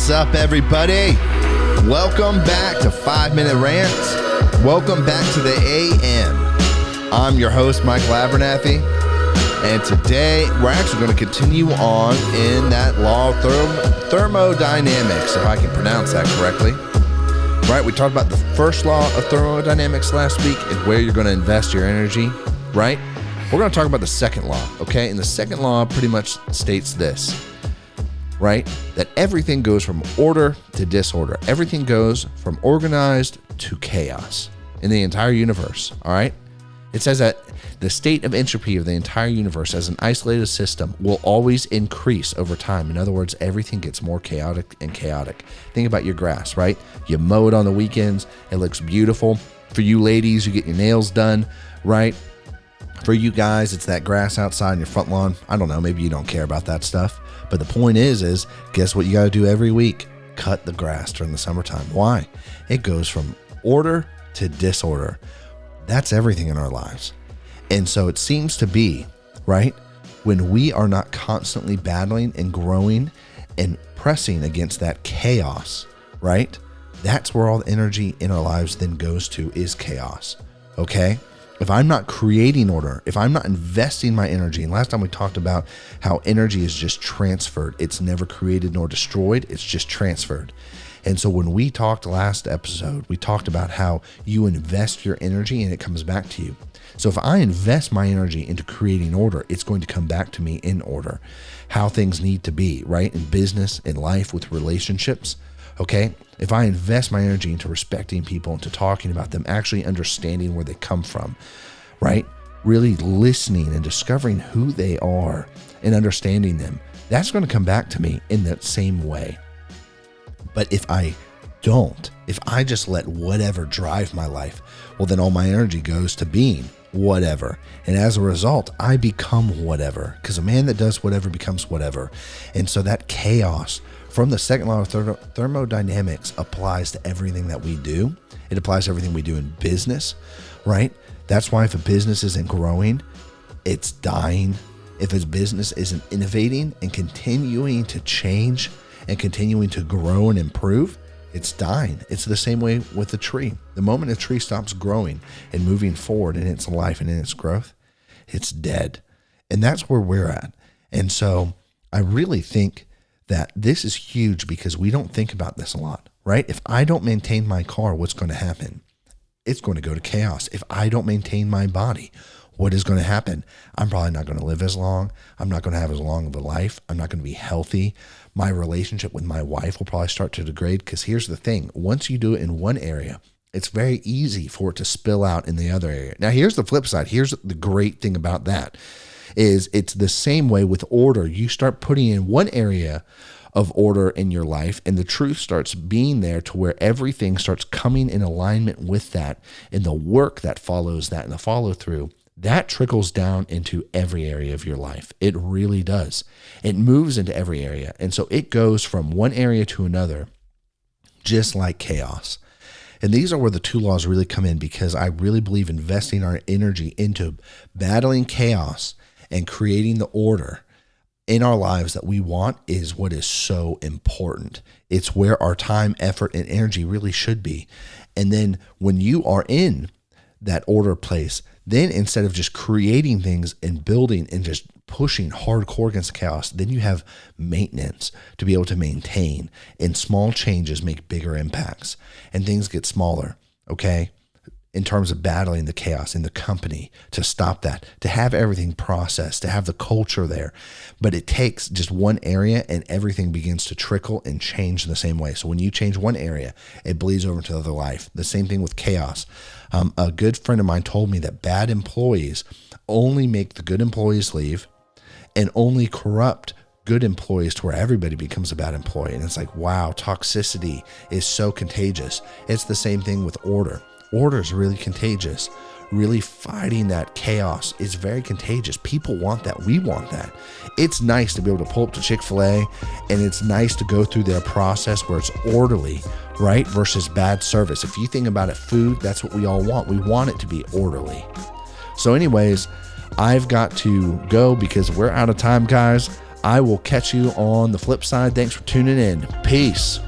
What's up, everybody? Welcome back to 5 Minute Rants. Welcome back to the AM. I'm your host, Mike Abernathy, and today we're actually going to continue on in that law of thermodynamics, if I can pronounce that correctly. Right, we talked about the first law of thermodynamics last week and where you're going to invest your energy, right? We're going to talk about the second law, okay? And the second law pretty much states this, right? That everything goes from order to disorder. Everything goes from organized to chaos in the entire universe, all right? It says that the state of entropy of the entire universe as an isolated system will always increase over time. In other words, everything gets more chaotic and chaotic. Think about your grass, right? You mow it on the weekends. It looks beautiful. For you ladies, you get your nails done, right? For you guys, it's that grass outside in your front lawn. I don't know, maybe you don't care about that stuff. But the point is guess what you got to do every week? Cut the grass during the summertime. Why? It goes from order to disorder. That's everything in our lives. And so it seems to be, right, when we are not constantly battling and growing and pressing against that chaos, right, that's where all the energy in our lives then goes to, is chaos, okay? If I'm not creating order, if I'm not investing my energy, and last time we talked about how energy is just transferred, it's never created nor destroyed, it's just transferred. And so when we talked last episode, we talked about how you invest your energy and it comes back to you. So if I invest my energy into creating order, it's going to come back to me in order, how things need to be, right? In business, in life, with relationships, okay? If I invest my energy into respecting people, into talking about them, actually understanding where they come from, right? Really listening and discovering who they are and understanding them, that's going to come back to me in that same way. But if I don't, if I just let whatever drive my life, well, then all my energy goes to being whatever. And as a result, I become whatever, because a man that does whatever becomes whatever. And so that chaos from the second law of thermodynamics applies to everything that we do. It applies to everything we do in business, right? That's why if a business isn't growing, it's dying. If a business isn't innovating and continuing to change and continuing to grow and improve, it's dying. It's the same way with a tree. The moment a tree stops growing and moving forward in its life and in its growth, it's dead. And that's where we're at. And so I really think that this is huge because we don't think about this a lot, right? If I don't maintain my car, what's going to happen? It's going to go to chaos. If I don't maintain my body, what is going to happen? I'm probably not going to live as long. I'm not going to have as long of a life. I'm not going to be healthy. My relationship with my wife will probably start to degrade, because here's the thing. Once you do it in one area, it's very easy for it to spill out in the other area. Now, here's the flip side. Here's the great thing about that is it's the same way with order. You start putting in one area of order in your life, and the truth starts being there to where everything starts coming in alignment with that, and the work that follows that and the follow through, that trickles down into every area of your life. It really does. It moves into every area. And so it goes from one area to another, just like chaos. And these are where the two laws really come in, because I really believe investing our energy into battling chaos and creating the order in our lives that we want is what is so important. It's where our time, effort, and energy really should be. And then when you are in that order place, then instead of just creating things and building and just pushing hardcore against chaos, then you have maintenance to be able to maintain, and small changes make bigger impacts and things get smaller, okay? In terms of battling the chaos in the company, to stop that, to have everything processed, to have the culture there. But it takes just one area and everything begins to trickle and change in the same way. So when you change one area, it bleeds over into the other life. The same thing with chaos. A good friend of mine told me that bad employees only make the good employees leave and only corrupt good employees to where everybody becomes a bad employee. And it's like, wow, toxicity is so contagious. It's the same thing with order. Order is really contagious. Really fighting that chaos is very contagious. People want that. We want that. It's nice to be able to pull up to Chick-fil-A, and it's nice to go through their process where it's orderly, right? Versus bad service. If you think about it, food, that's what we all want. We want it to be orderly. So anyways, I've got to go because we're out of time, guys. I will catch you on the flip side. Thanks for tuning in. Peace.